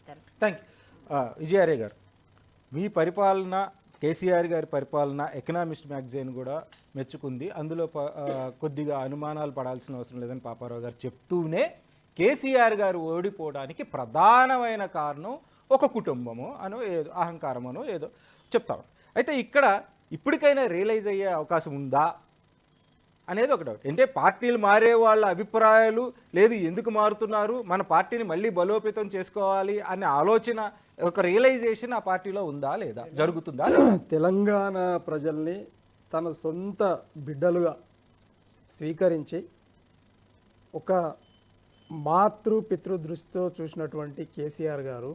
ఇస్తారు. Thank you. విజయారే గారు, మీ పరిపాలన, కేసీఆర్ గారి పరిపాలన ఎకనామిస్ట్ మ్యాగజైన్ కూడా మెచ్చుకుంది. అందులో కొద్దిగా అనుమానాలు పడాల్సిన అవసరం లేదని పాపారావు గారు చెప్తూనే కేసీఆర్ గారు ఓడిపోవడానికి ప్రధానమైన కారణం ఒక కుటుంబము అనో ఏదో అహంకారమనో ఏదో చెప్తారు. అయితే ఇక్కడ ఇప్పటికైనా రియలైజ్ అయ్యే అవకాశం ఉందా అనేది ఒక డౌట్. అంటే పార్టీలు మారే వాళ్ళ అభిప్రాయాలు లేదు, ఎందుకు మారుతున్నారు, మన పార్టీని మళ్ళీ బలోపేతం చేసుకోవాలి అనే ఆలోచన, ఒక రియలైజేషన్ ఆ పార్టీలో ఉందా లేదా, జరుగుతుందా? తెలంగాణ ప్రజల్ని తన సొంత బిడ్డలుగా స్వీకరించి ఒక పితృదృష్టితో చూసినటువంటి కేసీఆర్ గారు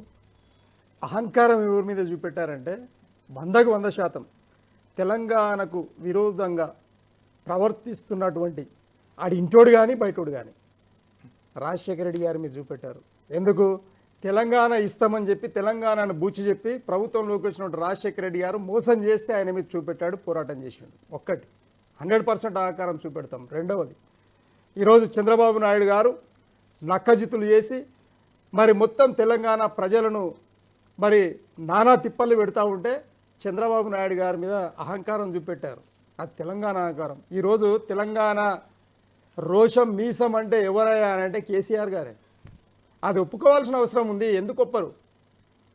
అహంకారం ఎవరి మీద చూపెట్టారంటే 100% తెలంగాణకు విరోధంగా ప్రవర్తిస్తున్నటువంటి ఆడి ఇంటోడు కానీ బయటోడు కానీ రాజశేఖర రెడ్డి గారి మీద చూపెట్టారు. ఎందుకు? తెలంగాణ ఇస్తామని చెప్పి తెలంగాణను బూచి చెప్పి ప్రభుత్వంలోకి వచ్చినట్టు రాజశేఖర రెడ్డి గారు మోసం చేస్తే ఆయన మీద చూపెట్టాడు, పోరాటం చేసిండు. ఒక్కటి 100% ఆకారం చూపెడతాం. రెండవది, ఈరోజు చంద్రబాబు నాయుడు గారు నక్కజితులు చేసి మరి మొత్తం తెలంగాణ ప్రజలను మరి నానా తిప్పలు పెడతా ఉంటే చంద్రబాబు నాయుడు గారి మీద అహంకారం చూపెట్టారు. అది తెలంగాణ అహంకారం. ఈరోజు తెలంగాణ రోషం మీసం అంటే ఎవరయ్యా అని అంటే కేసీఆర్ గారే. అది ఒప్పుకోవాల్సిన అవసరం ఉంది. ఎందుకు ఒప్పరు?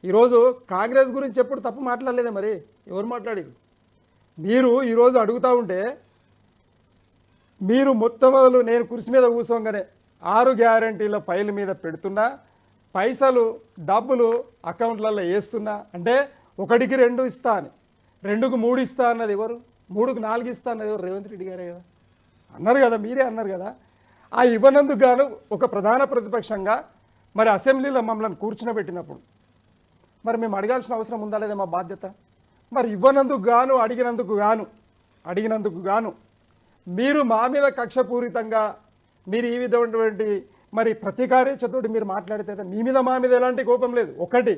ఈరోజు కాంగ్రెస్ గురించి ఎప్పుడు తప్పు మాట్లాడలేదే, మరి ఎవరు మాట్లాడారు? మీరు ఈరోజు అడుగుతూ ఉంటే మీరు మొట్టమొదలు నేను కుర్చీ మీద కూర్చోగానే 6 గ్యారంటీల ఫైల్ మీద పెడుతున్నా, పైసలు డబ్బులు అకౌంట్లలో వేస్తున్నా, అంటే 1కి 2 ఇస్తా అని, 2కు 3 ఇస్తా అన్నది ఎవరు? 3కు 4 ఇస్తా అన్నది ఎవరు? రేవంత్ రెడ్డి గారే కదా అన్నారు కదా, మీరే అన్నారు కదా. ఆ ఇవ్వనందుకు గాను ఒక ప్రధాన ప్రతిపక్షంగా మరి అసెంబ్లీలో మమ్మల్ని కూర్చునబెట్టినప్పుడు మరి మేము అడగాల్సిన అవసరం ఉందా లేదా? మా బాధ్యత. మరి ఇవ్వనందుకు గాను అడిగినందుకు గాను మీరు మా మీద కక్షపూరితంగా మీరు ఈ విధమైనటువంటి మరి ప్రతీకారేచ్ఛతోటి మీరు మాట్లాడితే మీ మీద మా మీద ఎలాంటి కోపం లేదు. ఒకటి,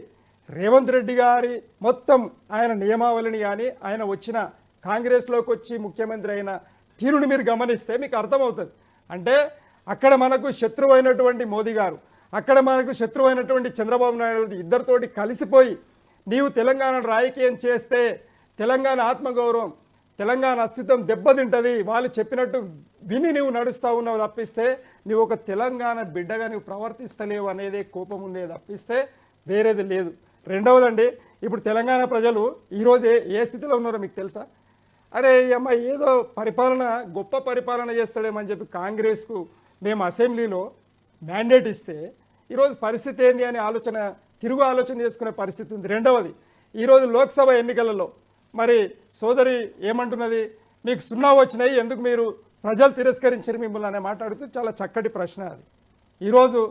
రేవంత్ రెడ్డి గారి మొత్తం ఆయన నియమావళిని కానీ ఆయన వచ్చిన కాంగ్రెస్లోకి వచ్చి ముఖ్యమంత్రి అయిన తీరుని మీరు గమనిస్తే మీకు అర్థమవుతుంది. అంటే అక్కడ మనకు శత్రువు అయినటువంటి మోదీ గారు, అక్కడ మనకు శత్రువు అయినటువంటి చంద్రబాబు నాయుడు ఇద్దరితోటి కలిసిపోయి నీవు తెలంగాణను రాజకీయం చేస్తే తెలంగాణ ఆత్మగౌరవం, తెలంగాణ అస్తిత్వం దెబ్బతింటుంది, వాళ్ళు చెప్పినట్టు విని నువ్వు నడుస్తూ ఉన్నావు తప్పిస్తే నువ్వు ఒక తెలంగాణ బిడ్డగా నువ్వు ప్రవర్తిస్తలేవు అనేదే కోపం ఉందే తప్పిస్తే వేరేది లేదు. రెండవదండి, ఇప్పుడు తెలంగాణ ప్రజలు ఈరోజు ఏ స్థితిలో ఉన్నారో మీకు తెలుసా? అరే అమ్మ ఏదో పరిపాలన గొప్ప పరిపాలన చేస్తాడేమని చెప్పి కాంగ్రెస్కు మేము అసెంబ్లీలో మ్యాండేట్ ఇస్తే ఈరోజు పరిస్థితి ఏంది అని తిరుగు ఆలోచన చేసుకునే పరిస్థితి ఉంది. రెండవది, ఈరోజు లోక్సభ ఎన్నికలలో మరి సోదరి ఏమంటున్నది, మీకు 0 వచ్చినాయి, ఎందుకు మీరు ప్రజలు తిరస్కరించారు మిమ్మల్ని అనే మాట్లాడుతూ చాలా చక్కటి ప్రశ్న అది. ఈరోజు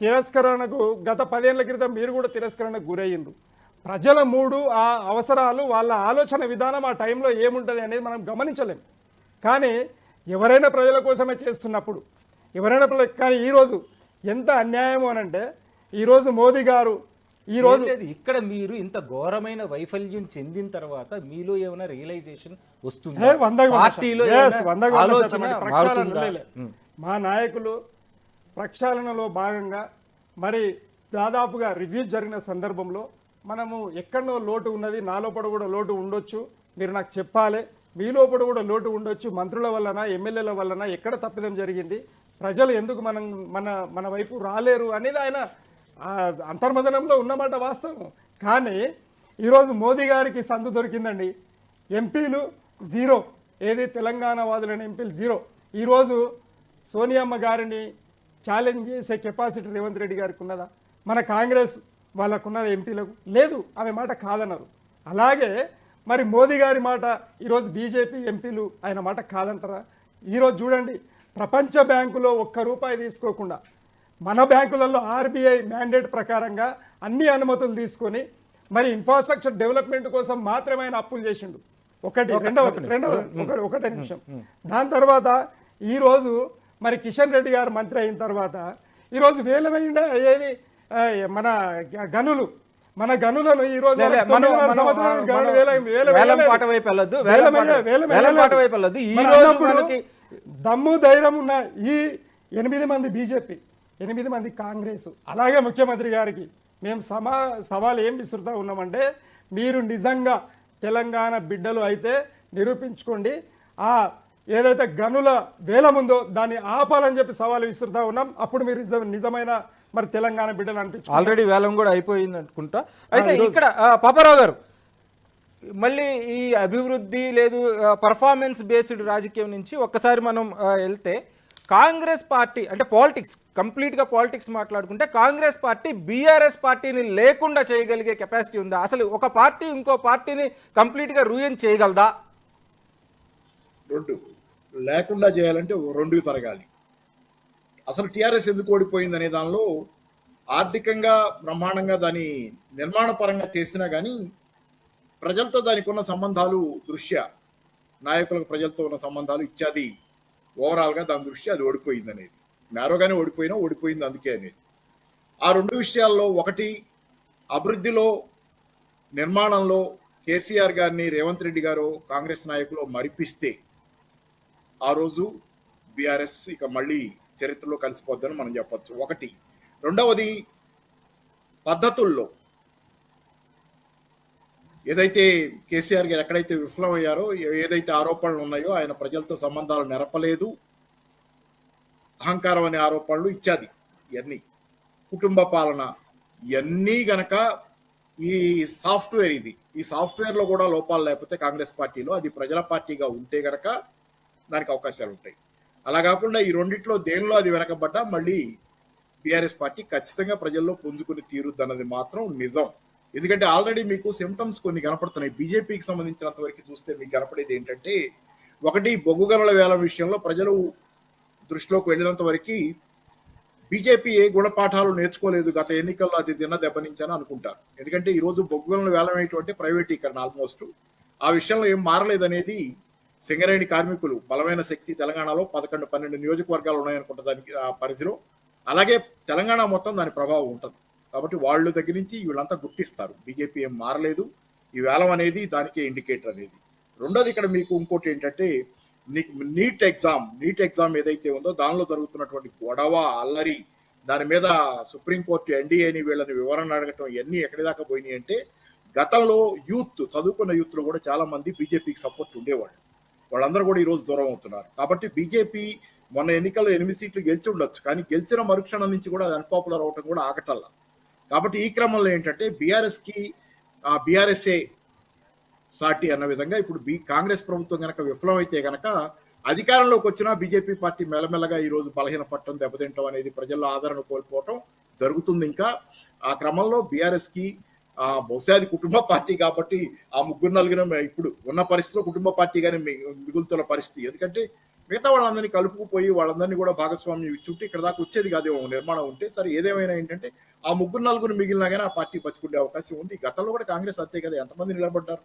తిరస్కరణకు గత 10 ఏళ్ల క్రితం మీరు కూడా తిరస్కరణకు గురయ్యిండ్రు. ప్రజల మూడు, ఆ అవసరాలు, వాళ్ళ ఆలోచన విధానం ఆ టైంలో ఏముంటుంది అనేది మనం గమనించలేం. కానీ ఎవరైనా ప్రజల కోసమే చేస్తున్నప్పుడు కానీ ఈరోజు ఎంత అన్యాయం అనంటే ఈరోజు మోదీ గారు ఈరోజు ఇక్కడ మీరు ఇంత ఘోరమైన వైఫల్యం చెందిన తర్వాత మీలో ఏమైనా రియలైజేషన్ వస్తుంది? మా నాయకులు ప్రక్షాళనలో భాగంగా మరి దాదాపుగా రివ్యూ జరిగిన సందర్భంలో మనము ఎక్కడో లోటు ఉన్నది, నా లోపల కూడా లోటు ఉండొచ్చు, మీరు నాకు చెప్పాలి, మీ లోపల కూడా లోటు ఉండొచ్చు, మంత్రుల వలన ఎమ్మెల్యేల వలన ఎక్కడ తప్పిదం జరిగింది, ప్రజలు ఎందుకు మన వైపు రాలేరు అనేది ఆయన అంతర్మదనంలో ఉన్నమాట వాస్తవం. కానీ ఈరోజు మోదీ గారికి సందు దొరికిందండి. ఎంపీలు 0, ఏది తెలంగాణ వాదులైన ఎంపీలు 0. ఈరోజు సోనియమ్మ గారిని ఛాలెంజ్ చేసే కెపాసిటీ రేవంత్ రెడ్డి గారికి ఉన్నదా? మన కాంగ్రెస్ వాళ్ళకున్నది ఎంపీలకు లేదు, ఆమె మాట కాదన్నారు. అలాగే మరి మోదీ గారి మాట ఈరోజు బీజేపీ ఎంపీలు ఆయన మాట కాదంటారా? ఈరోజు చూడండి, ప్రపంచ బ్యాంకులో ₹1 తీసుకోకుండా మన బ్యాంకులలో ఆర్బీఐ మ్యాండేట్ ప్రకారంగా అన్ని అనుమతులు తీసుకొని మరి ఇన్ఫ్రాస్ట్రక్చర్ డెవలప్మెంట్ కోసం మాత్రమే ఆయన అప్పులు చేసిండు. ఒకటే నిమిషం. దాని తర్వాత ఈరోజు మరి కిషన్ రెడ్డి గారు మంత్రి అయిన తర్వాత ఈరోజు వేలమైన ఏది మన గనులను ఈరోజు దమ్ము ధైర్యం ఉన్న ఈ 8 మంది బీజేపీ, 8 మంది కాంగ్రెస్, అలాగే ముఖ్యమంత్రి గారికి మేము సవాల్ ఏం విసురుతా ఉన్నామంటే మీరు నిజంగా తెలంగాణ బిడ్డలు అయితే నిరూపించుకోండి, ఆ ఏదైతే గనుల వేలం ఉందో దాన్ని ఆపాలని చెప్పి సవాల్ విసురుతా ఉన్నాం. అప్పుడు మీరు నిజమైన మరి తెలంగాణ బిడ్డలు అనిపించు. ఆల్రెడీ వేలం కూడా అయిపోయింది అనుకుంటా. అయితే ఇక్కడ పాపారావు గారు, మళ్ళీ ఈ అభివృద్ధి లేదు పర్ఫార్మెన్స్ బేస్డ్ రాజకీయం నుంచి ఒక్కసారి మనం వెళ్తే, కాంగ్రెస్ పార్టీ అంటే పాలిటిక్స్, కంప్లీట్గా పాలిటిక్స్ మాట్లాడుకుంటే కాంగ్రెస్ పార్టీ బీఆర్ఎస్ పార్టీని లేకుండా చేయగలిగే కెపాసిటీ ఉందా? అసలు ఒక పార్టీ ఇంకో పార్టీని కంప్లీట్గా రూయన్ చేయగలదా? రెండు లేకుండా చేయాలంటే రెండుకి తరగాలి. అసలు టీఆర్ఎస్ ఎందుకు ఓడిపోయింది అనే దానిలో ఆర్థికంగా బ్రహ్మాండంగా దాని నిర్మాణ పరంగా చేసినా కానీ ప్రజలతో దానికి ఉన్న సంబంధాలు దృష్ట్యా, నాయకులకు ప్రజలతో ఉన్న సంబంధాలు ఇత్యాది ఓవరాల్గా దాని దృష్ట్యా అది ఓడిపోయింది అనేది, నేరోగానే ఓడిపోయింది అందుకే అనేది. ఆ రెండు విషయాల్లో ఒకటి, అభివృద్ధిలో నిర్మాణంలో కేసీఆర్ గారిని రేవంత్ రెడ్డి గారు కాంగ్రెస్ నాయకులు మరిపిస్తే ఆ రోజు బీఆర్ఎస్ ఇక మళ్ళీ చరిత్రలో కలిసిపోద్దని మనం చెప్పచ్చు. ఒకటి. రెండవది, పద్ధతుల్లో ఏదైతే కేసీఆర్ గారు ఎక్కడైతే విఫలమయ్యారో, ఏదైతే ఆరోపణలు ఉన్నాయో, ఆయన ప్రజలతో సంబంధాలు నెరపలేదు, అహంకారం అనే ఆరోపణలు ఇత్యాది, ఇవన్నీ కుటుంబ పాలన, ఇవన్నీ గనక ఈ సాఫ్ట్వేర్ ఈ సాఫ్ట్వేర్లో కూడా లోపాలు లేకపోతే కాంగ్రెస్ పార్టీలో అది ప్రజల పార్టీగా ఉంటే గనక దానికి అవకాశాలు ఉంటాయి. అలా కాకుండా ఈ రెండిట్లో దేనిలో అది వెనకబడ్డా మళ్ళీ బీఆర్ఎస్ పార్టీ ఖచ్చితంగా ప్రజల్లో పుంజుకుని తీరుద్దన్నది మాత్రం నిజం. ఎందుకంటే ఆల్రెడీ మీకు సిమ్టమ్స్ కొన్ని కనపడుతున్నాయి. బీజేపీకి సంబంధించినంత వరకు చూస్తే మీకు కనపడేది ఏంటంటే, ఒకటి, బొగ్గు గనుల వేలం విషయంలో ప్రజలు దృష్టిలోకి వెళ్ళినంత వరకు బీజేపీ ఏ గుణపాఠాలు నేర్చుకోలేదు, గత ఎన్నికల్లో అది తిన్న దెబ్బనించని అనుకుంటారు. ఎందుకంటే ఈరోజు బొగ్గు గనుల వేలం అనేటువంటి ప్రైవేటీకరణ ఆల్మోస్ట్ ఆ విషయంలో ఏం మారలేదనేది సింగరేణి కార్మికులు బలమైన శక్తి తెలంగాణలో 11-12 నియోజకవర్గాలు ఉన్నాయనుకుంటా దానికి ఆ పరిధిలో, అలాగే తెలంగాణ మొత్తం దాని ప్రభావం ఉంటుంది. కాబట్టి వాళ్ళ దగ్గర నుంచి వీళ్ళంతా గుర్తిస్తారు బీజేపీ ఏం మారలేదు, ఈ వేలం అనేది దానికే ఇండికేటర్ అనేది. రెండోది, ఇక్కడ మీకు ఇంకోటి ఏంటంటే, నీట్ ఎగ్జామ్ ఏదైతే ఉందో దానిలో జరుగుతున్నటువంటి గొడవ, అల్లరి, దాని మీద సుప్రీంకోర్టు ఎన్డీఏని వీళ్ళని వివరణ అడగటం, ఇవన్నీ ఎక్కడి దాకా పోయినాయి అంటే, గతంలో చదువుకున్న యూత్లో కూడా చాలా మంది బీజేపీకి సపోర్ట్ ఉండేవాళ్ళు, వాళ్ళందరూ కూడా ఈరోజు దూరం అవుతున్నారు. కాబట్టి బీజేపీ మొన్న ఎన్నికల్లో 8 సీట్లు గెలిచి ఉండొచ్చు, కానీ గెలిచిన మరుక్షణం నుంచి కూడా అది అన్పాపులర్ అవటం కూడా ఆగటల్లా. కాబట్టి ఈ క్రమంలో ఏంటంటే బీఆర్ఎస్ఏ సాటి అన్న విధంగా ఇప్పుడు కాంగ్రెస్ ప్రభుత్వం కనుక విఫలమైతే కనుక అధికారంలోకి వచ్చినా బీజేపీ పార్టీ మెల్లమెల్లగా ఈరోజు బలహీన పట్టడం, దెబ్బతింటం అనేది, ప్రజల్లో ఆదరణ కోల్పోవటం జరుగుతుంది. ఇంకా ఆ క్రమంలో బీఆర్ఎస్కి బహుశా అది కుటుంబ పార్టీ కాబట్టి ఆ 3-4 ఇప్పుడు ఉన్న పరిస్థితిలో కుటుంబ పార్టీగానే మిగులుతున్న పరిస్థితి. ఎందుకంటే మిగతా వాళ్ళందరినీ కలుపుకుపోయి వాళ్ళందరినీ కూడా భాగస్వామ్యం ఇచ్చుంటే ఇక్కడ దాకా వచ్చేది కాదేమో నిర్మాణం ఉంటే. సరే, ఏదేమైనా ఏంటంటే ఆ 3-4 మిగిలినా కానీ ఆ పార్టీ బతుకుండే అవకాశం ఉంది. గతంలో కూడా కాంగ్రెస్ అంతే కదా, ఎంతమంది నిలబడ్డారు.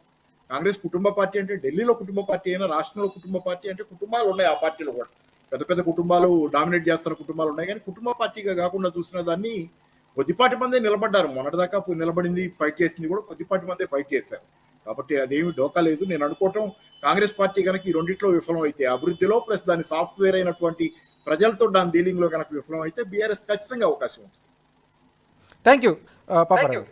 కాంగ్రెస్ కుటుంబ పార్టీ అంటే ఢిల్లీలో కుటుంబ పార్టీ అయినా, రాష్ట్రంలో కుటుంబ పార్టీ అంటే కుటుంబాలు ఉన్నాయి ఆ పార్టీలో కూడా, పెద్ద పెద్ద కుటుంబాలు డామినేట్ చేస్తున్న కుటుంబాలు ఉన్నాయి. కానీ కుటుంబ పార్టీగా కాకుండా చూసిన దాన్ని కొద్దిపాటి మందే నిలబడ్డారు. మొన్నటిదాకా నిలబడింది, ఫైట్ చేసింది కూడా కొద్దిపాటి మందే ఫైట్ చేశారు. కాబట్టి అదేమి డోకా లేదు. నేను అనుకోవటం కాంగ్రెస్ పార్టీ కనుక ఈ రెండిట్లో విఫలం అయితే, అభివృద్ధిలో ప్లస్ దాని సాఫ్ట్వేర్ అయినటువంటి ప్రజలతో దాని డీలింగ్ లో కనుక విఫలం అయితే బీఆర్ఎస్ ఖచ్చితంగా అవకాశం ఉంటుంది. Thank you Paparao.